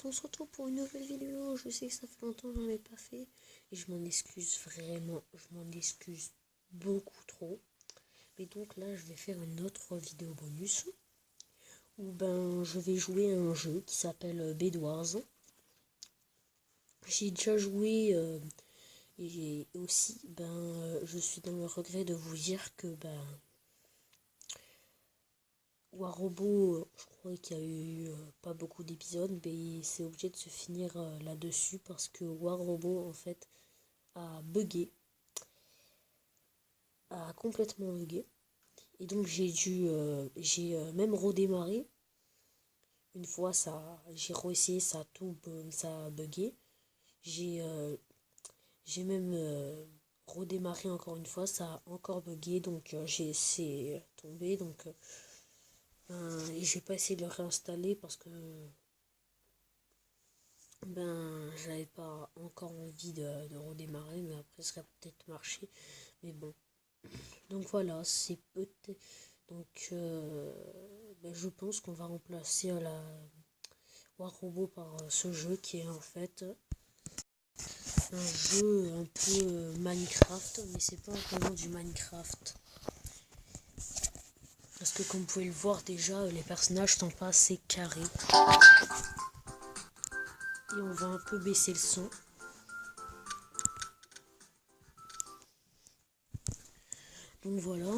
on se retrouve pour une nouvelle vidéo. Je sais que ça fait longtemps que j'en ai pas fait. Et je m'en excuse vraiment, je m'en excuse beaucoup trop. Mais donc là, je vais faire une autre vidéo bonus. Où je vais jouer à un jeu qui s'appelle Bed Wars. J'ai déjà joué et aussi, je suis dans le regret de vous dire que War Robot, je crois qu'il y a eu pas beaucoup d'épisodes, mais c'est obligé de se finir là-dessus parce que War Robot en fait a bugué, a complètement bugué. Et donc j'ai même redémarré. Une fois j'ai réessayé, ça a bugué. J'ai même redémarré encore une fois, ça a encore bugué, donc j'ai essayé tomber, donc et j'ai pas essayé de le réinstaller parce que j'avais pas encore envie de redémarrer, mais après ça a peut-être marché, mais bon. Donc voilà, c'est peut-être. Donc je pense qu'on va remplacer la War Robot par ce jeu qui est en fait un jeu un peu Minecraft, mais c'est pas vraiment du Minecraft. Parce que comme vous pouvez le voir déjà, les personnages sont pas assez carrés. Et on va un peu baisser le son. Donc voilà.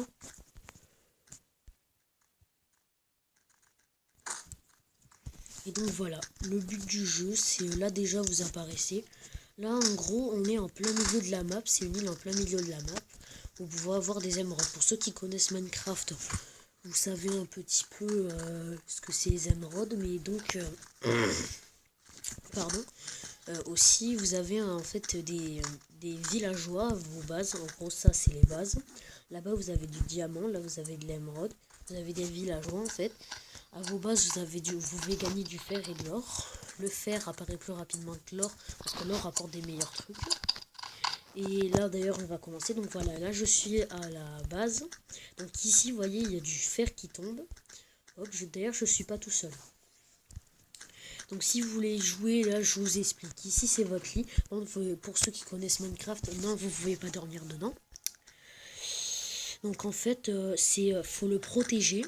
Et donc voilà, le but du jeu, c'est là déjà vous apparaissez. Là en gros, on est en plein milieu de la map, c'est une île en plein milieu de la map. Vous pouvez avoir des émeraudes. Pour ceux qui connaissent Minecraft, vous savez un petit peu ce que c'est les émeraudes, mais donc pardon. Aussi, vous avez en fait des villageois à vos bases. En gros, ça c'est les bases. Là-bas, vous avez du diamant, là vous avez de l'émeraude. Vous avez des villageois en fait. À vos bases, vous pouvez gagner du fer et de l'or. Le fer apparaît plus rapidement que l'or parce que l'or apporte des meilleurs trucs. Et là d'ailleurs, on va commencer. Donc voilà, là je suis à la base. Donc ici, vous voyez, il y a du fer qui tombe. Hop, d'ailleurs, je suis pas tout seul. Donc si vous voulez jouer, là je vous explique. Ici c'est votre lit. Pour ceux qui connaissent Minecraft, non, vous pouvez pas dormir dedans. Donc en fait, faut le protéger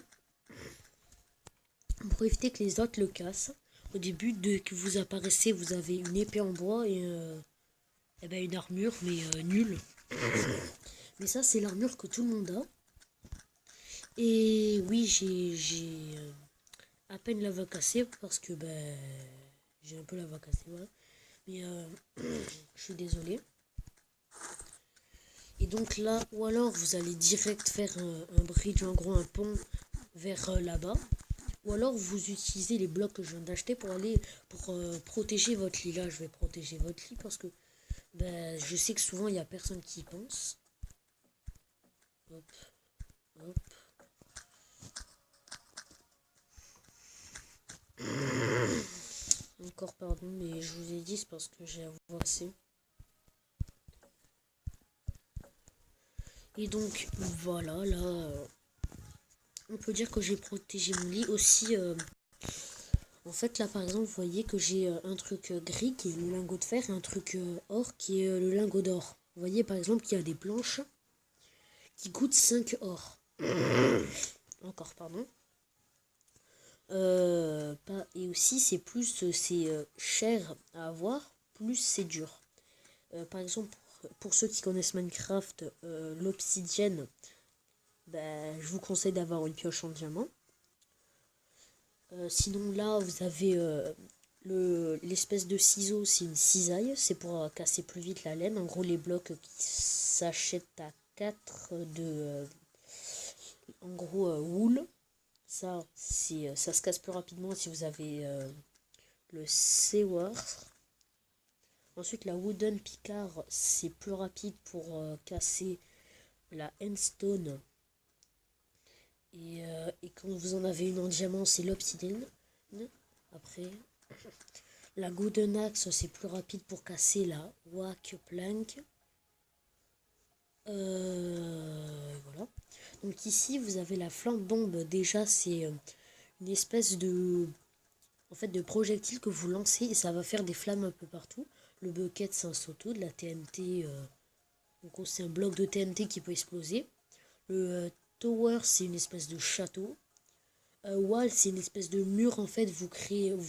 pour éviter que les autres le cassent. Au début, dès que vous apparaissez, vous avez une épée en bois et une armure, mais nulle. Mais ça, c'est l'armure que tout le monde a. Et oui, j'ai à peine la va cassée parce que j'ai un peu la va cassée, voilà. Mais je suis désolé. Et donc là, ou alors vous allez direct faire un bridge, en gros un pont vers là-bas. Ou alors vous utilisez les blocs que je viens d'acheter pour protéger votre lit. Là, je vais protéger votre lit parce que je sais que souvent il n'y a personne qui y pense. Hop, hop. Encore pardon, mais je vous ai dit c'est parce que j'ai à vous assez. Et donc voilà, là, on peut dire que j'ai protégé mon lit aussi. En fait, là, par exemple, vous voyez que j'ai un truc gris qui est le lingot de fer et un truc or qui est le lingot d'or. Vous voyez, par exemple, qu'il y a des planches qui coûtent 5 or. Encore, pardon. Et aussi, c'est cher à avoir, plus c'est dur. Par exemple, pour ceux qui connaissent Minecraft, l'obsidienne, je vous conseille d'avoir une pioche en diamant. Sinon là, vous avez l'espèce de ciseau, c'est une cisaille, c'est pour casser plus vite la laine. En gros, les blocs qui s'achètent à 4 en gros, wool, ça se casse plus rapidement si vous avez le Sewer. Ensuite, la Wooden Picard, c'est plus rapide pour casser la Endstone. Et quand vous en avez une en diamant, c'est l'obsidienne. Après, la Golden Axe, c'est plus rapide pour casser la Wack Plank. Voilà. Donc ici, vous avez la flambe bombe. Déjà, c'est une espèce de en fait de projectiles que vous lancez et ça va faire des flammes un peu partout. Le bucket c'est un seau-tout, de la TNT, donc c'est un bloc de TNT qui peut exploser. Le tower c'est une espèce de château. Wall c'est une espèce de mur en fait, vous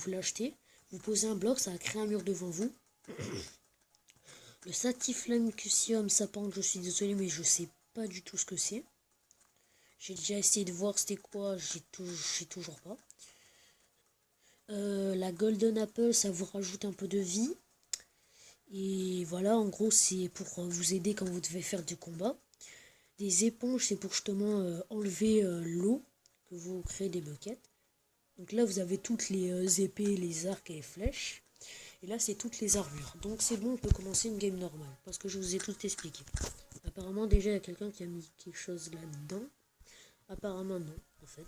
l'achetez, vous posez un bloc, ça va créer un mur devant vous. Le Satiflamecusium, ça par contre je suis désolé mais je sais pas du tout ce que c'est. J'ai déjà essayé de voir c'était quoi, j'ai toujours pas. La Golden Apple, ça vous rajoute un peu de vie. Et voilà, en gros, c'est pour vous aider quand vous devez faire du combat. Des éponges, c'est pour justement enlever l'eau que vous créez des buckets. Donc là, vous avez toutes les épées, les arcs et les flèches. Et là, c'est toutes les armures. Donc c'est bon, on peut commencer une game normale. Parce que je vous ai tout expliqué. Apparemment, déjà, il y a quelqu'un qui a mis quelque chose là-dedans. Apparemment, non, en fait.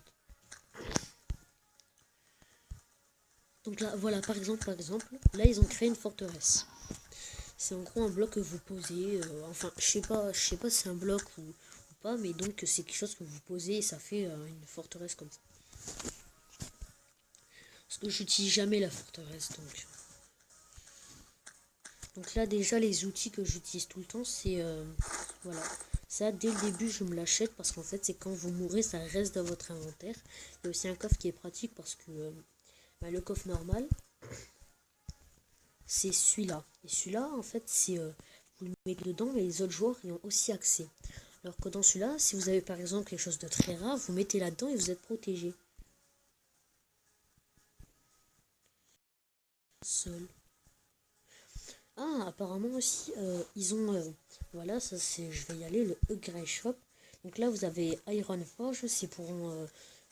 Donc là, voilà, par exemple, là, ils ont créé une forteresse. C'est en gros un bloc que vous posez. Enfin, je sais pas si c'est un bloc ou pas, mais donc c'est quelque chose que vous posez et ça fait une forteresse comme ça. Parce que j'utilise jamais la forteresse, donc. Donc là, déjà, les outils que j'utilise tout le temps, c'est voilà. Ça, dès le début, je me l'achète parce qu'en fait, c'est quand vous mourrez, ça reste dans votre inventaire. Il y a aussi un coffre qui est pratique parce que le coffre normal, c'est celui-là. Et celui-là, en fait, c'est vous le mettez dedans, mais les autres joueurs y ont aussi accès. Alors que dans celui-là, si vous avez par exemple quelque chose de très rare, vous mettez là-dedans et vous êtes protégé. Seul. Ah, apparemment aussi, ils ont... voilà, ça c'est... Je vais y aller, le Upgrade Shop. Donc là, vous avez Iron Forge, c'est pour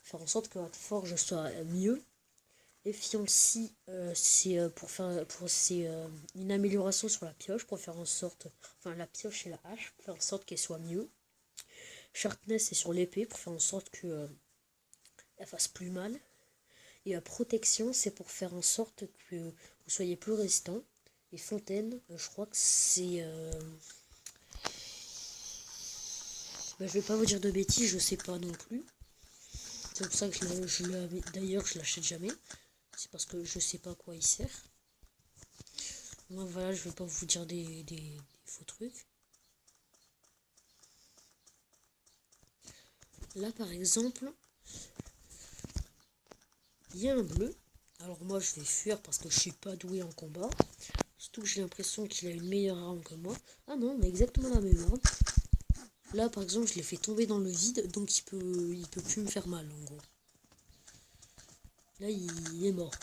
faire en sorte que votre forge soit mieux. Efficiency, c'est c'est une amélioration sur la pioche pour faire en sorte, enfin la pioche et la hache pour faire en sorte qu'elle soit mieux. Sharpness c'est sur l'épée pour faire en sorte que elle fasse plus mal. Et protection c'est pour faire en sorte que vous soyez plus résistant. Et fontaine, je crois que c'est je vais pas vous dire de bêtises, je sais pas non plus. C'est pour ça que d'ailleurs je l'achète jamais. C'est parce que je sais pas à quoi il sert. Moi voilà, je vais pas vous dire des faux trucs. Là par exemple, il y a un bleu. Alors moi je vais fuir parce que je suis pas doué en combat. Surtout que j'ai l'impression qu'il a une meilleure arme que moi. Ah non, on a exactement la même arme. Là par exemple je l'ai fait tomber dans le vide, donc il peut plus me faire mal en gros. Là il est mort.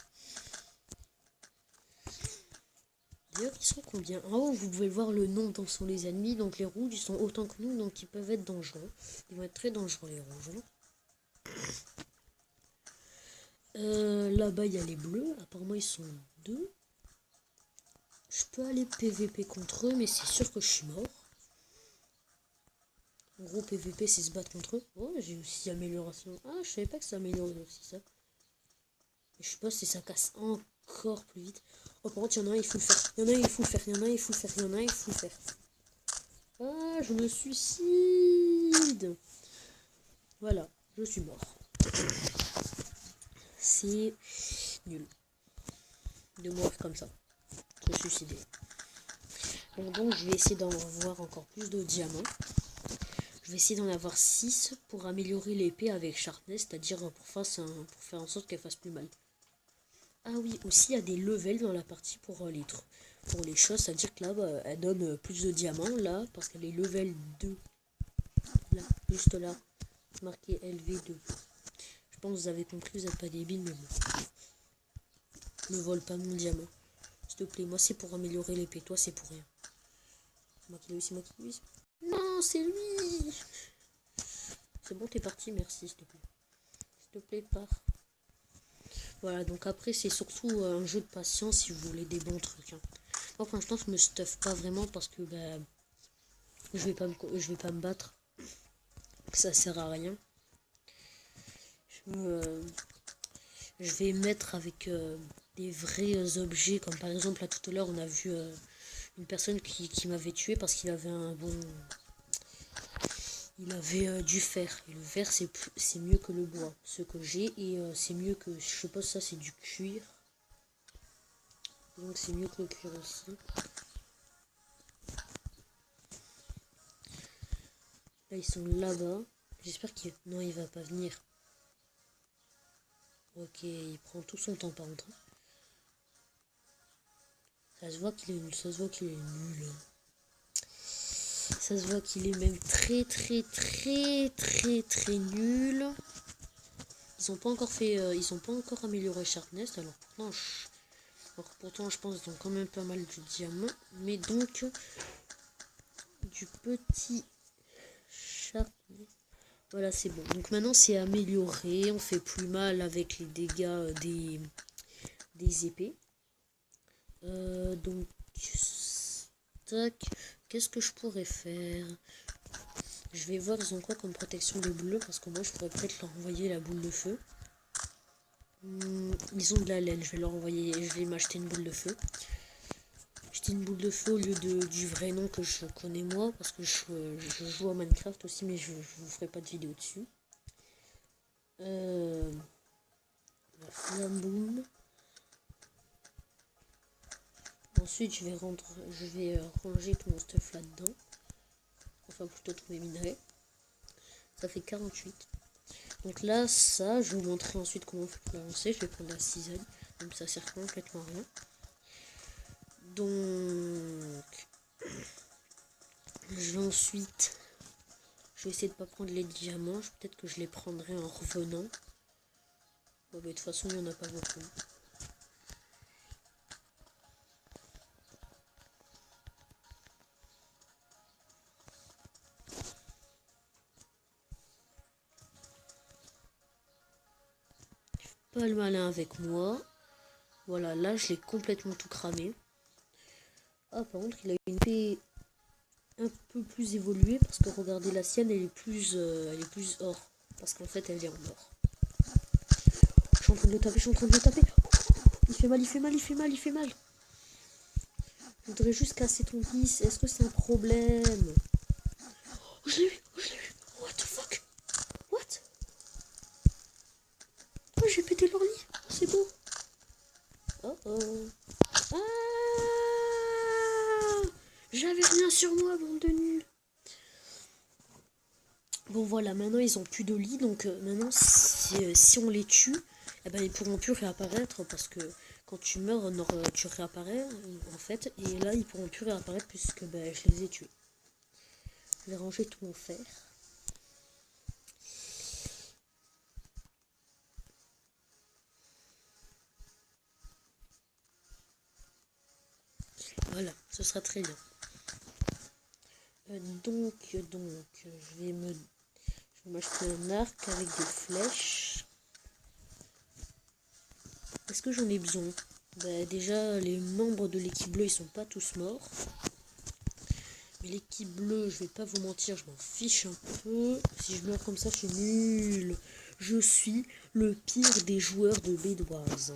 D'ailleurs ils sont combien? En haut vous pouvez voir le nom dont sont les ennemis. Donc les rouges ils sont autant que nous, donc ils peuvent être dangereux. Ils vont être très dangereux les rouges. Là-bas il y a les bleus. Apparemment ils sont deux. Je peux aller PVP contre eux, mais c'est sûr que je suis mort. En gros, PVP, c'est se battre contre eux. Oh, j'ai aussi amélioration. Ah, je savais pas que ça améliorait aussi ça. Mais je sais pas si ça casse encore plus vite. Oh, par contre, il y en a un, il faut le faire. Il y en a un, il faut le faire. Il y en a un, il faut le faire. Il y en a un, il faut le faire. Ah, je me suicide. Voilà, je suis mort. C'est nul de mourir comme ça. Se suicider. Bon, donc, je vais essayer d'en avoir encore plus de diamants. Je vais essayer d'en avoir 6 pour améliorer l'épée avec sharpness, c'est-à-dire pour faire en sorte qu'elle fasse plus mal. Ah oui, aussi il y a des levels dans la partie pour les choses, c'est-à-dire que là, elle donne plus de diamants, là, parce qu'elle est level 2. Là, juste là, marqué LV2. Je pense que vous avez compris, vous n'êtes pas débile, mais bon. Ne vole pas mon diamant. S'il te plaît, moi c'est pour améliorer l'épée, toi c'est pour rien. Moi qui l'ai aussi, moi qui l'ai aussi. Non, c'est lui. C'est bon, t'es parti, merci, s'il te plaît. S'il te plaît, pars. Voilà, donc après, c'est surtout un jeu de patience si vous voulez des bons trucs. Hein. Moi, pour l'instant, je me stuff pas vraiment parce que je vais pas me battre. Ça sert à rien. Je vais mettre avec des vrais objets, comme par exemple, là tout à l'heure, on a vu une personne qui m'avait tué parce qu'il avait un bon... il avait du fer. Et le fer, c'est mieux que le bois. Ce que j'ai, et c'est mieux que... Je sais pas si ça, c'est du cuir. Donc c'est mieux que le cuir aussi. Là, ils sont là-bas. J'espère qu'il... Non, il va pas venir. Ok, il prend tout son temps par contre. Ça se voit qu'il est nul. Ça se voit qu'il est nul. Ça se voit qu'il est même très nul. Ils ont pas encore fait... ils ont pas encore amélioré Sharpness. Alors pourtant, je pense qu'ils ont quand même pas mal de diamants. Mais donc... Du petit... Sharpness... Voilà, c'est bon. Donc maintenant, c'est amélioré. On fait plus mal avec les dégâts des épées. Donc... Tac. Qu'est-ce que je pourrais faire? Je vais voir, ils ont quoi comme protection de bleu, parce que moi, je pourrais peut-être leur envoyer la boule de feu. Ils ont de la laine, je vais leur envoyer, je vais m'acheter une boule de feu. Acheter une boule de feu au lieu du vrai nom que je connais moi, parce que je joue à Minecraft aussi, mais je vous ferai pas de vidéo dessus. La flamboum. Ensuite, je vais ranger tout mon stuff là-dedans. Enfin, plutôt tous mes minerais. Ça fait 48. Donc là, ça, je vais vous montrer ensuite comment on fait pour l'avancer. Je vais prendre la cisaille, même ça sert complètement à rien. Donc, je vais ensuite... Je vais essayer de pas prendre les diamants. Peut-être que je les prendrai en revenant. Bon, mais de toute façon, il n'y en a pas beaucoup. Pas le malin avec moi. Voilà, là, je l'ai complètement tout cramé. Ah, par contre, il a une épée un peu plus évoluée. Parce que regardez, la sienne, elle est plus or. Parce qu'en fait, elle est en or. Je suis en train de le taper, je suis en train de le taper. Il fait mal, il fait mal, il fait mal, il fait mal. Je voudrais juste casser ton fils. Est-ce que c'est un problème? Oh, je l'ai eu, oh, je l'ai eu. What the fuck? What? Oh, j'ai pété leur lit. C'est beau. Oh oh. Ah, j'avais rien sur moi, bande de nuls. Bon voilà, maintenant ils ont plus de lit, donc maintenant si on les tue, eh ben, ils pourront plus réapparaître parce que quand tu meurs, tu réapparais en fait, et là ils pourront plus réapparaître puisque ben, je les ai tués. Je vais ranger tout mon fer. Voilà, ce sera très bien. Donc, je vais m'acheter un arc avec des flèches. Est-ce que j'en ai besoin? Bah, déjà, les membres de l'équipe bleue, ils sont pas tous morts. Mais l'équipe bleue, je vais pas vous mentir, je m'en fiche un peu. Si je meurs comme ça, je suis nul. Je suis le pire des joueurs de Bédoise.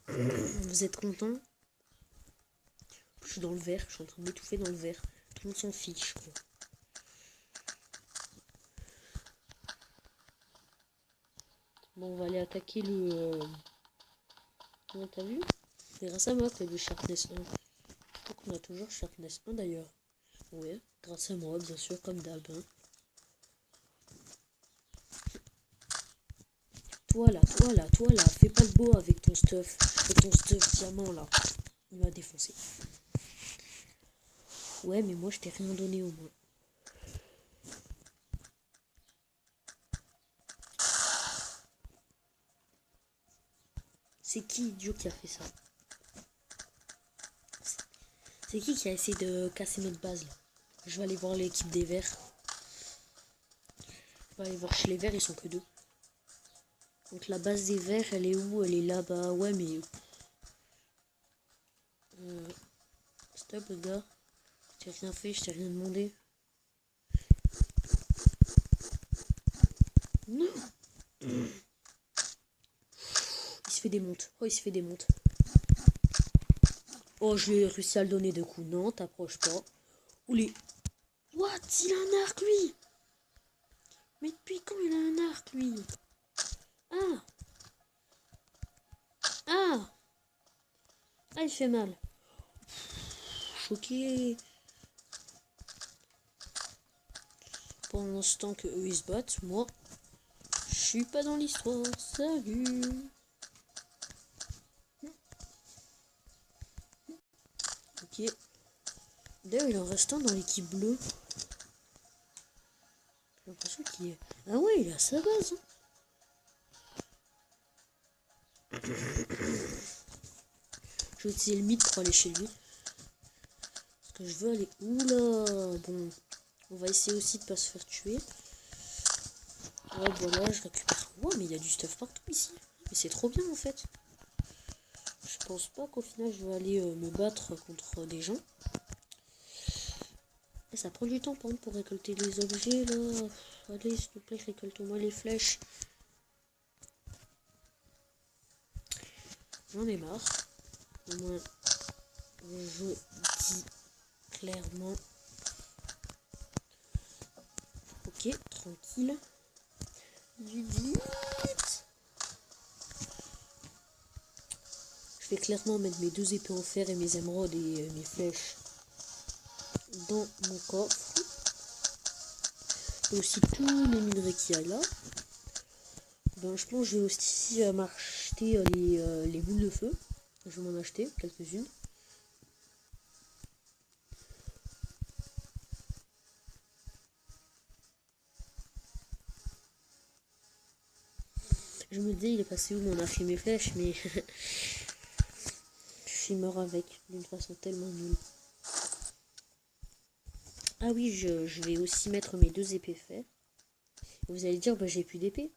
Vous êtes contents? Je suis dans le vert, je suis en train de m'étouffer dans le vert. Tout le monde s'en fiche, quoi. Bon, on va aller attaquer le... Comment t'as vu? C'est grâce à moi que le Sharpness 1. Je crois qu'on a toujours Sharpness 1 d'ailleurs. Ouais, grâce à moi, bien sûr, comme d'hab. Hein. Toi là, fais pas le beau avec ton stuff. Avec ton stuff diamant là. Il m'a défoncé. Ouais, mais moi je t'ai rien donné au moins. C'est qui, idiot, qui a fait ça? C'est qui a essayé de casser notre base là? Je vais aller voir l'équipe des verts. Je vais aller voir chez les verts, ils sont que deux. Donc la base des verts, elle est où? Elle est là-bas. Ouais, mais... Stop, le gars. Je t'ai rien fait, je t'ai rien demandé. Non. Il se fait des montes. Oh, il se fait des montes. Oh, je l'ai réussi à le donner de coups. Non, t'approches pas. Oulé. What? Il a un arc, lui. Mais depuis quand il a un arc, lui? Ah! Ah! Ah, il fait mal. Choqué. Pendant ce temps que eux ils se battent, moi, je suis pas dans l'histoire. Salut! Ok. D'ailleurs, il en reste un dans l'équipe bleue. J'ai l'impression qu'il est... Ah ouais, il est à sa base. Je vais utiliser le mythe pour aller chez lui. Parce que je veux aller... Oula! Bon, on va essayer aussi de pas se faire tuer. Ouais, voilà, je récupère... Wow, mais il y a du stuff partout ici. Mais c'est trop bien, en fait. Je pense pas qu'au final, je vais aller me battre contre des gens. Et ça prend du temps, par exemple, pour récolter les objets, là. Allez, s'il te plaît, récolte-moi les flèches. J'en ai marre. Au moins, je dis clairement. Ok, tranquille. Vite. Je vais clairement mettre mes 2 épées en fer et mes émeraudes et mes flèches dans mon coffre. Et aussi tous les minerais qu'il y a là. Ben, je pense que je vais aussi m'acheter les boules de feu. Je vais m'en acheter quelques-unes. Je me dis, il est passé où mon arc et mes flèches, mais je suis mort avec d'une façon tellement nulle. Ah oui, je vais aussi mettre mes 2 épées fer. Vous allez dire, bah j'ai plus d'épée.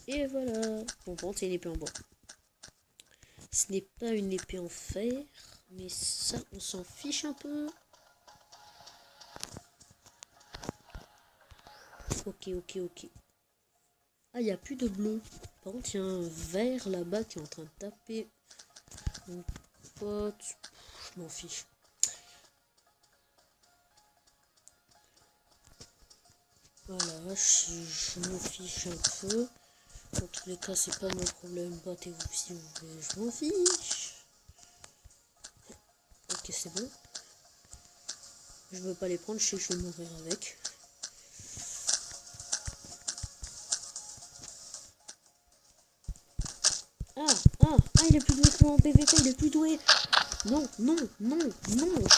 Et voilà. Bon, c'est une épée en bois. Ce n'est pas une épée en fer, mais ça, on s'en fiche un peu. Ok. Ah, il n'y a plus de bleu. Par contre, il y a un vert là-bas qui est en train de taper mon pote. Je m'en fiche. Voilà, je m'en fiche un peu. Dans tous les cas, c'est pas mon problème. Battez-vous si vous voulez, je m'en fiche. Ok, c'est bon. Je veux pas les prendre, je sais que je vais mourir avec. Il est plus doué que moi en PVP, il est plus doué. Non,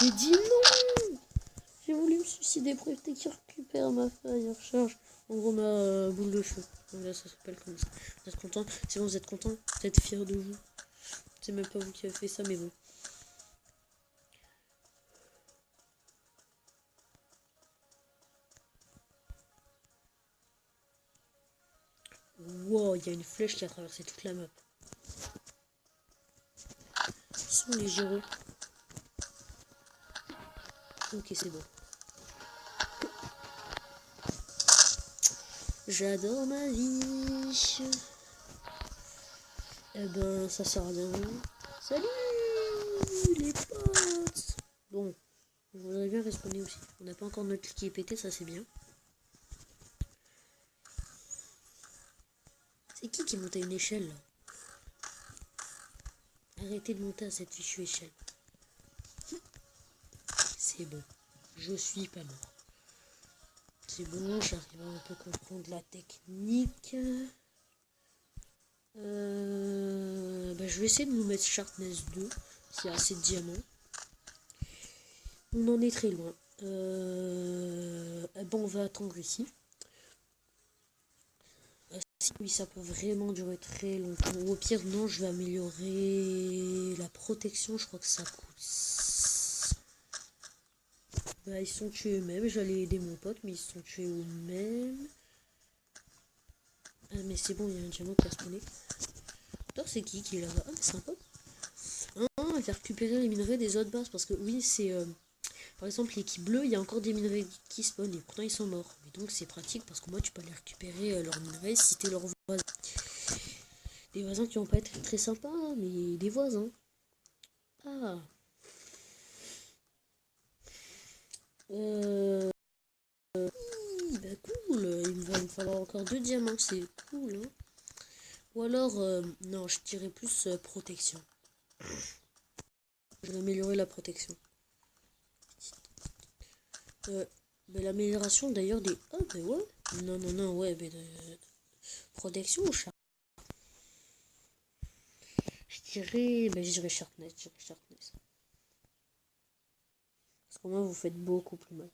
j'ai dit non. J'ai voulu me suicider pour éviter qu'il récupère ma faille en recharge. En gros, ma boule de feu. Là, ça s'appelle comme ça. Vous êtes content? C'est bon, vous êtes content? Vous êtes fiers de vous? C'est même pas vous qui avez fait ça, mais bon. Wow, il y a une flèche qui a traversé toute la map. Ils sont les gyros. Ok, c'est bon. J'adore ma vie. Eh ben, ça sert à rien. Salut les potes. Bon, je voudrais bien respawner aussi. On n'a pas encore notre lit qui est pété, ça c'est bien. C'est qui monte à une échelle là? Arrêtez de monter à cette fichue échelle. C'est bon. Je suis pas mort. C'est bon, j'arrive à un peu comprendre la technique. Je vais essayer de nous mettre Sharpness 2. S'il y a assez de diamants. On en est très loin. On va attendre ici. Oui, ça peut vraiment durer très longtemps. Au pire, non, je vais améliorer la protection. Je crois que ça coûte. Bah, ils sont tués eux-mêmes. J'allais aider mon pote, mais ils se sont tués eux-mêmes. Ah, mais c'est bon, il y a un diamant qui a spawné. Alors, c'est qui est là-bas? Ah, mais c'est un pote. Ah, il va récupérer les minerais des autres bases. Parce que, oui, c'est. Par exemple, l'équipe bleue, il y a encore des minerais qui spawnent. Et pourtant, ils sont morts. Mais donc, c'est pratique parce que moi, tu peux aller récupérer leurs minerais si t'es leur voisin. Des voisins qui vont pas être très sympas, mais des voisins. Ah. Oui, bah cool. Il me va falloir encore 2 diamants, c'est cool, hein. Ou alors, non, je dirais plus protection. Je vais améliorer la protection. L'amélioration d'ailleurs des... Oh, mais ouais. Non, non, non, ouais, mais protection ou chat? Je dirais sharpness, Parce que moi, vous faites beaucoup plus mal.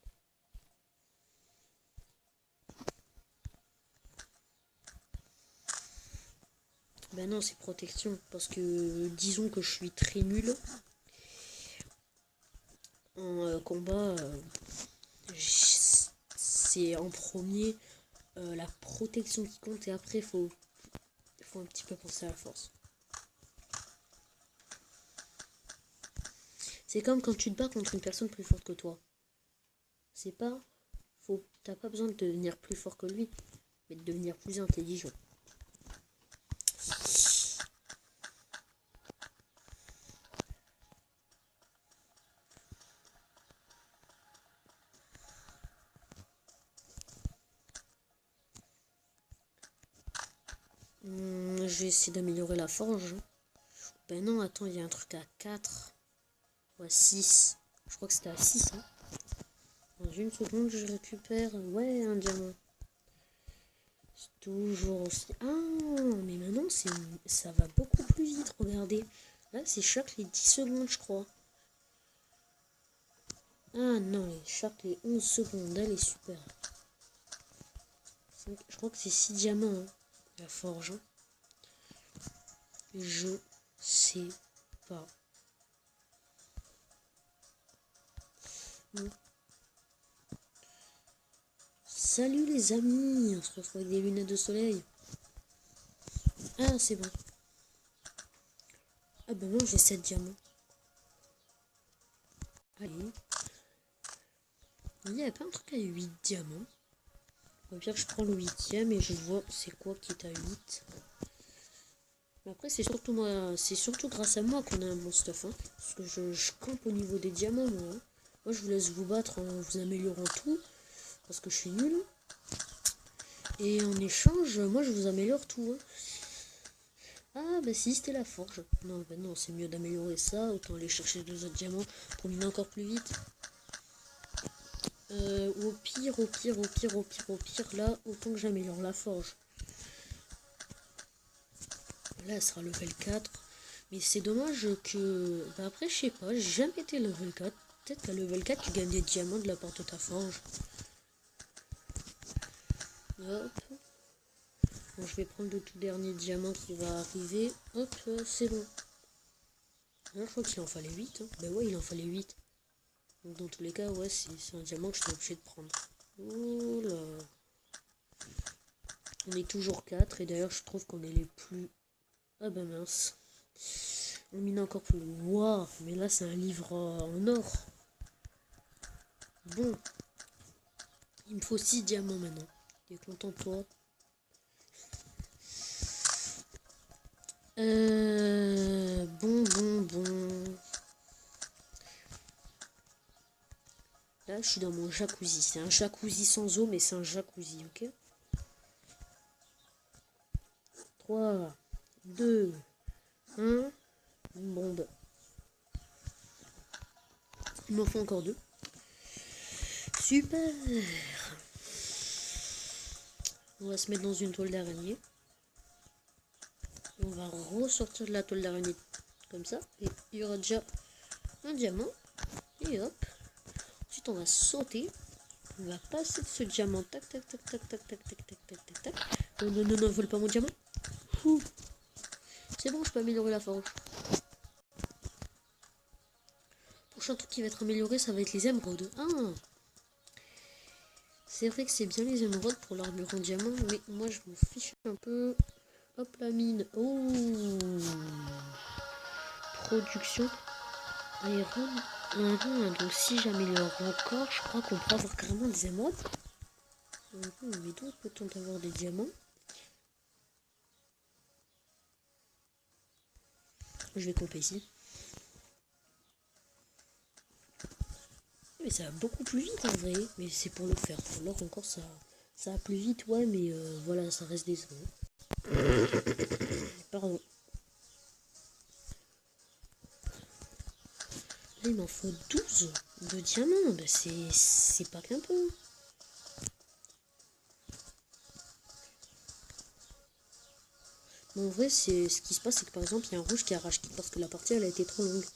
Ben non, c'est protection. Parce que disons que je suis très nul en combat. C'est en premier la protection qui compte et après, faut un petit peu penser à la force. C'est comme quand tu te bats contre une personne plus forte que toi. C'est pas... T'as pas besoin de devenir plus fort que lui, mais de devenir plus intelligent. Je vais essayer d'améliorer la forge. Ben non, attends, il y a un truc à 4. Ou à 6. Je crois que c'était à 6. Hein. Dans une seconde, je récupère... Ouais, un diamant. C'est toujours aussi... Ah, mais maintenant, ça va beaucoup plus vite, regardez. Là, c'est chaque les 10 secondes, je crois. Ah non, chaque les 11 secondes, elle est super. Je crois que c'est 6 diamants, hein, la forge. Hein. Je sais pas. Salut les amis, on se retrouve avec des lunettes de soleil. Ah, c'est bon. Ah ben non, j'ai 7 diamants. Allez. Il n'y avait pas un truc à 8 diamants. Au pire, je prends le 8e et je vois c'est quoi qui est à 8. Mais après, c'est surtout grâce à moi qu'on a un bon stuff. Hein, parce que je campe au niveau des diamants, moi. Hein. Moi, je vous laisse vous battre en vous améliorant tout. Parce que je suis nul. Et en échange, moi, je vous améliore tout. Hein. Ah, bah si, c'était la forge. Non, bah non, c'est mieux d'améliorer ça. Autant aller chercher 2 autres diamants pour miner encore plus vite. Au pire, là, autant que j'améliore la forge. Là, elle sera level 4. Mais c'est dommage que... Bah après, je sais pas, j'ai jamais été level 4. Peut-être qu'à level 4, tu gagnes des diamants de la part de ta forge. Hop. Bon, je vais prendre le tout dernier diamant qui va arriver. Hop, c'est bon. Alors, je crois qu'il en fallait 8. Hein. Bah ouais, il en fallait 8. Donc dans tous les cas, ouais, c'est un diamant que je suis obligé de prendre. Oh là. On est toujours 4 et d'ailleurs je trouve qu'on est les plus... Ah ben mince. On mine encore plus. Waouh, mais là c'est un livre en or. Bon. Il me faut 6 diamants maintenant. T'es content toi? Bon. Là, je suis dans mon jacuzzi. C'est un jacuzzi sans eau, mais c'est un jacuzzi, ok? 3, 2, 1. Bombe. Il m'en faut encore 2. Super. On va se mettre dans une toile d'araignée. On va ressortir de la toile d'araignée comme ça. Et il y aura déjà un diamant. Et hop. Ensuite, on va sauter. On va passer de ce diamant. Tac. Non, vole pas mon diamant. C'est bon, je peux améliorer la forge. Prochain truc qui va être amélioré, ça va être les émeraudes. Ah, c'est vrai que c'est bien les émeraudes pour l'armure en diamant, mais moi je m'en fiche un peu. Hop, la mine. Oh, production. Iron. Donc si j'améliore encore, je crois qu'on peut avoir carrément des émeraudes. Mais donc peut-on avoir des diamants? Je vais couper ici. Mais ça va beaucoup plus vite en vrai. Mais c'est pour le faire. Alors encore ça Ça va plus vite, ouais, mais voilà, ça reste des euros. Pardon. Là, il m'en faut 12 de diamants. Bah, c'est pas qu'un peu. Mais en vrai, c'est ce qui se passe, c'est que par exemple, il y a un rouge qui a rage quit parce que la partie elle a été trop longue.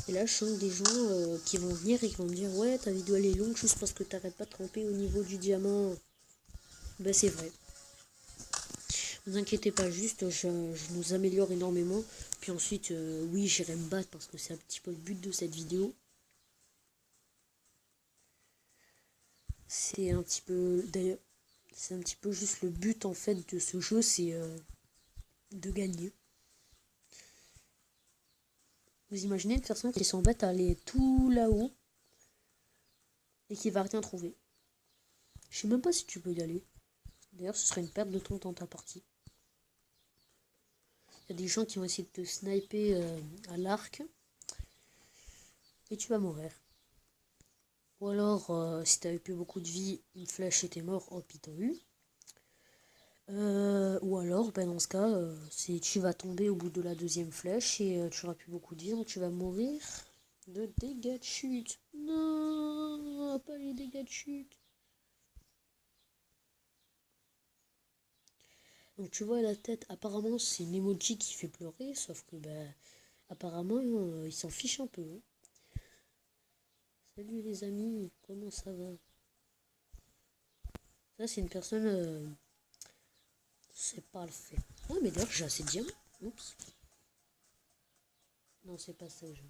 Et là, je sens des gens qui vont venir et qui vont me dire ouais, ta vidéo elle est longue juste parce que t'arrêtes pas de tremper au niveau du diamant. Ben c'est vrai. Ne vous inquiétez pas, juste je nous améliore énormément. Puis ensuite, oui, j'irai me battre parce que c'est un petit peu le but de cette vidéo. C'est un petit peu, d'ailleurs, c'est un petit peu juste le but en fait de ce jeu, c'est de gagner. Vous imaginez une personne qui s'embête à aller tout là-haut et qui va rien trouver. Je sais même pas si tu peux y aller. D'ailleurs, ce serait une perte de temps dans ta partie. Il y a des gens qui vont essayer de te sniper à l'arc et tu vas mourir. Ou alors, si t'avais plus beaucoup de vie, une flèche et t'es mort, hop, ils t'ont eu. Ou alors, ben dans ce cas, tu vas tomber au bout de la deuxième flèche et tu n'auras plus beaucoup de vie, donc tu vas mourir de dégâts de chute. Non, pas les dégâts de chute. Donc tu vois la tête, apparemment c'est une emoji qui fait pleurer, sauf que ben apparemment il s'en fiche un peu. Salut les amis, comment ça va? Ça c'est une personne, c'est pas le fait. Oh mais d'ailleurs j'ai assez de diamants. Oups. Non c'est pas ça que je veux.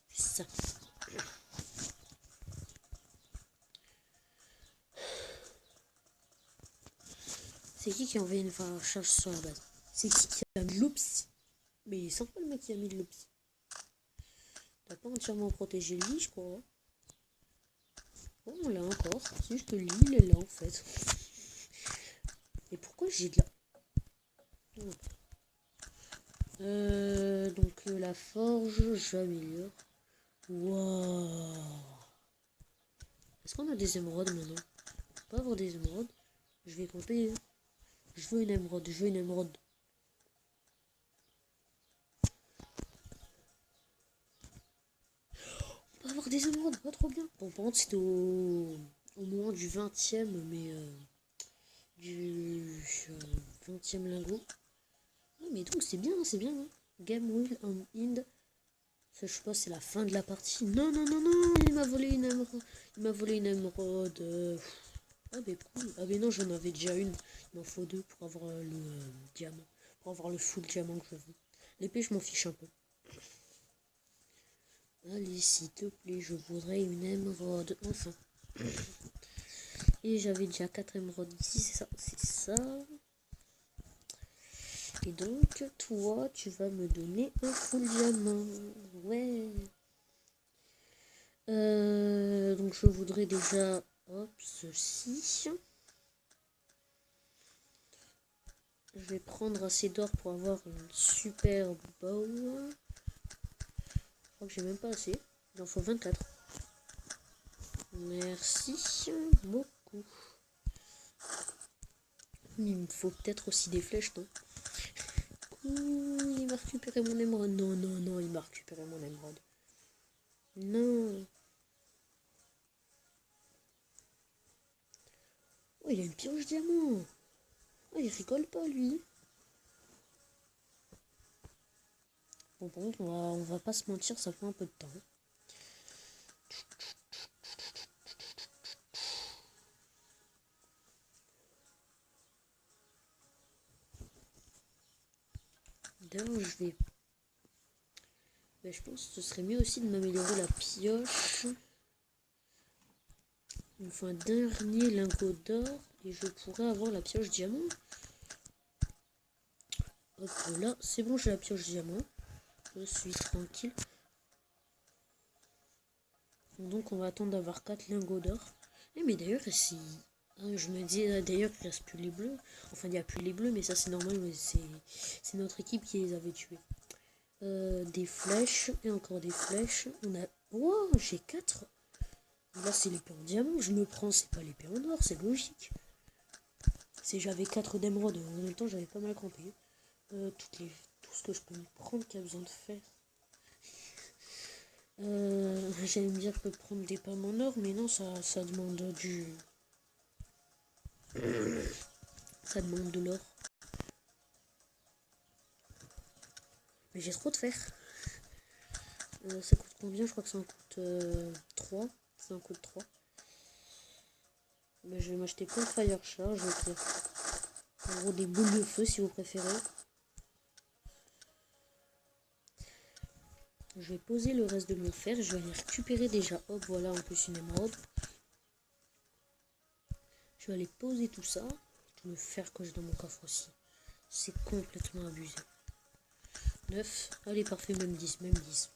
C'est ça. C'est qui a envoyé une charge sur la base? C'est qui a mis l'ops? Mais il est sympa le mec qui a mis de l'ops. T'as pas entièrement protégé le lit, je crois. Oh, on l'a encore. C'est juste que l'île il est là en fait. Et pourquoi j'ai de la... donc la forge, j'améliore. Waouh. Est-ce qu'on a des émeraudes maintenant? On peut pas avoir des émeraudes. Je vais compter. Je veux une émeraude, je veux une émeraude. On peut avoir des émeraudes, pas trop bien. Bon, par contre, c'était au moment du 20e, mais du 20e lingot. Oh, mais donc c'est bien, c'est bien. Hein. Game will on end. Ça, je sais pas, c'est la fin de la partie. Non, non, non, non, il m'a volé une émeraude. Il m'a volé une émeraude. Ah, mais cool. Ah, mais non, j'en avais déjà une. Il m'en faut deux pour avoir le diamant. Pour avoir le full diamant que je veux. L'épée, je m'en fiche un peu. Allez, s'il te plaît, je voudrais une émeraude. Enfin. Et j'avais déjà 4 émeraudes ici, c'est ça. C'est ça. Et donc, toi, tu vas me donner un full diamant. Ouais. Donc, je voudrais déjà, hop, ceci. Je vais prendre assez d'or pour avoir une super bow. Je crois que j'ai même pas assez. Il en faut 24. Merci beaucoup. Il me faut peut-être aussi des flèches, non? Il m'a récupéré mon émeraude. Non, non, non, il m'a récupéré mon émeraude. Non. Oh, il a une pioche diamant. Oh, il rigole pas, lui. Bon, par contre, on va pas se mentir, ça prend un peu de temps. D'ailleurs, je vais... Mais je pense que ce serait mieux aussi de m'améliorer la pioche. Il me faut un dernier lingot d'or et je pourrais avoir la pioche diamant. Hop là, c'est bon, j'ai la pioche diamant. Je suis tranquille. Donc on va attendre d'avoir 4 lingots d'or. Mais d'ailleurs, si... je me dis, d'ailleurs, il ne reste plus les bleus. Enfin, il n'y a plus les bleus, mais ça c'est normal, mais c'est notre équipe qui les avait tués. Des flèches, et encore des flèches. On a... Wow, j'ai 4. Là, c'est l'épée en diamant, je me prends, c'est pas l'épée en or, c'est logique. C'est j'avais 4 d'émeraude, en même temps j'avais pas mal campé. Tout ce que je peux me prendre qui a besoin de fer. J'allais me dire que je peux prendre des pommes en or, mais non, ça demande du... Ça demande de l'or. Mais j'ai trop de fer. Ça coûte combien? Je crois que ça en coûte 3. Ça en coûte 3. Mais je vais m'acheter plein de fire charge. En gros, des boules de feu si vous préférez. Je vais poser le reste de mon fer. Je vais aller récupérer déjà. Hop, voilà, en plus une émeraude. Je vais aller poser tout ça. Tout le fer que j'ai dans mon coffre aussi. C'est complètement abusé. 9. Allez, parfait, même 10. Même 10.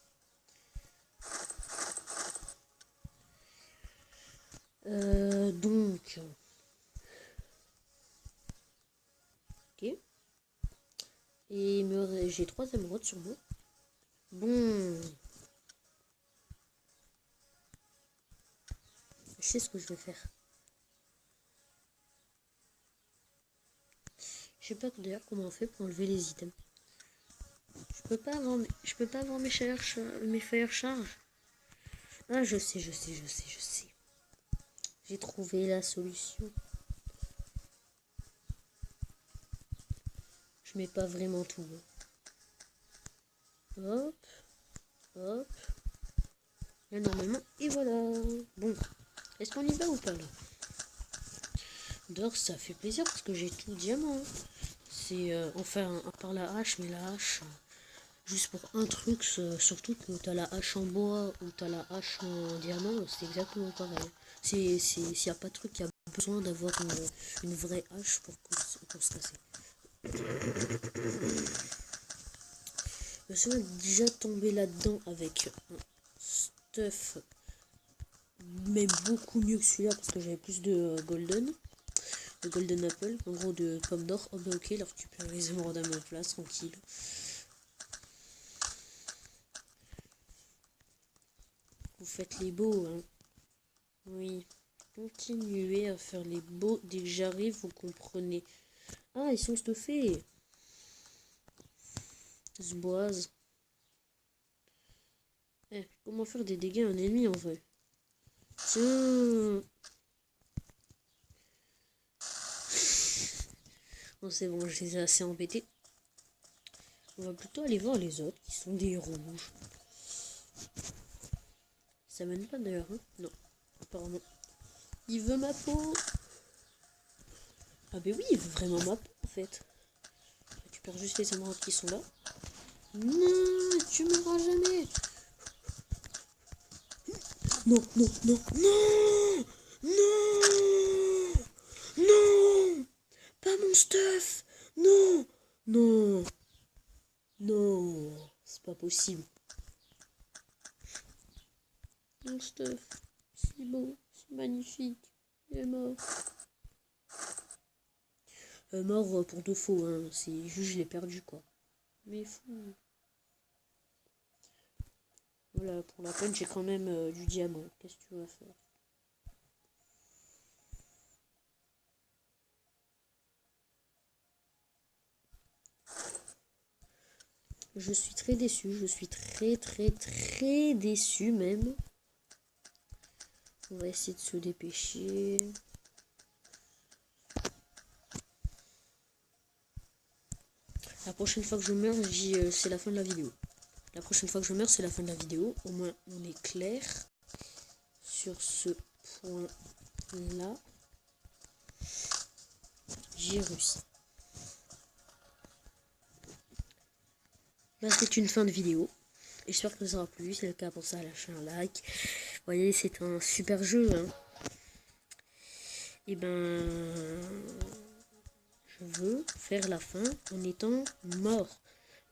Donc... Ok. Et j'ai 3 émeraudes sur moi. Bon. Je sais ce que je vais faire. Je sais pas d'ailleurs comment on fait pour enlever les items. Je peux pas avoir mes fire charge. Ah, je sais. J'ai trouvé la solution. Je mets pas vraiment tout. Hop. Hop. Là, normalement. Et voilà. Bon. Est-ce qu'on y va ou pas là? D'or, ça fait plaisir parce que j'ai tout diamant. C'est enfin, à part la hache, mais la hache, juste pour un truc, surtout que t'as la hache en bois ou t'as la hache en diamant, c'est exactement pareil. S'il n'y a pas de truc qui a besoin d'avoir une vraie hache pour se casser. Je suis déjà tombé là-dedans avec un stuff, mais beaucoup mieux que celui-là parce que j'avais plus de golden apple, en gros de pommes d'or. Oh bah ok, là récupère les émeraudes à ma place, tranquille. Vous faites les beaux, hein. Oui. Continuez à faire les beaux. Dès que j'arrive, vous comprenez. Ah, ils sont stuffés. Zboise. Comment faire des dégâts à un ennemi en vrai? Tiens. Bon, c'est bon, je les ai assez embêtés. On va plutôt aller voir les autres qui sont des rouges. Ça mène pas d'ailleurs, hein? Non, apparemment. Il veut ma peau. Ah ben oui, il veut vraiment ma peau en fait. Je récupère juste les émeraudes qui sont là. Non, tu m'auras jamais. Non, non, non, non, non, non, pas mon stuff. Non, non, non, c'est pas possible. Mon stuff, c'est beau, c'est magnifique. Il est mort. Mort pour de faux, hein. C'est juste je l'ai perdu quoi. Mais fou. Voilà, pour la peine j'ai quand même du diamant. Qu'est-ce que tu vas faire? Je suis très déçu, je suis très déçu même. On va essayer de se dépêcher. La prochaine fois que je meurs, je dis c'est la fin de la vidéo. La prochaine fois que je meurs, c'est la fin de la vidéo. Au moins, on est clair sur ce point-là. J'ai réussi. Là, c'est une fin de vidéo. J'espère que ça aura plu. Si c'est le cas, pour ça, lâchez un like. Vous voyez, c'est un super jeu. Hein. Et ben, je veux faire la fin en étant mort.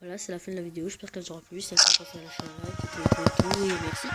Voilà, c'est la fin de la vidéo. J'espère qu'elle vous aura plu. Si c'est le cas, pour ça, lâchez un like. Et merci.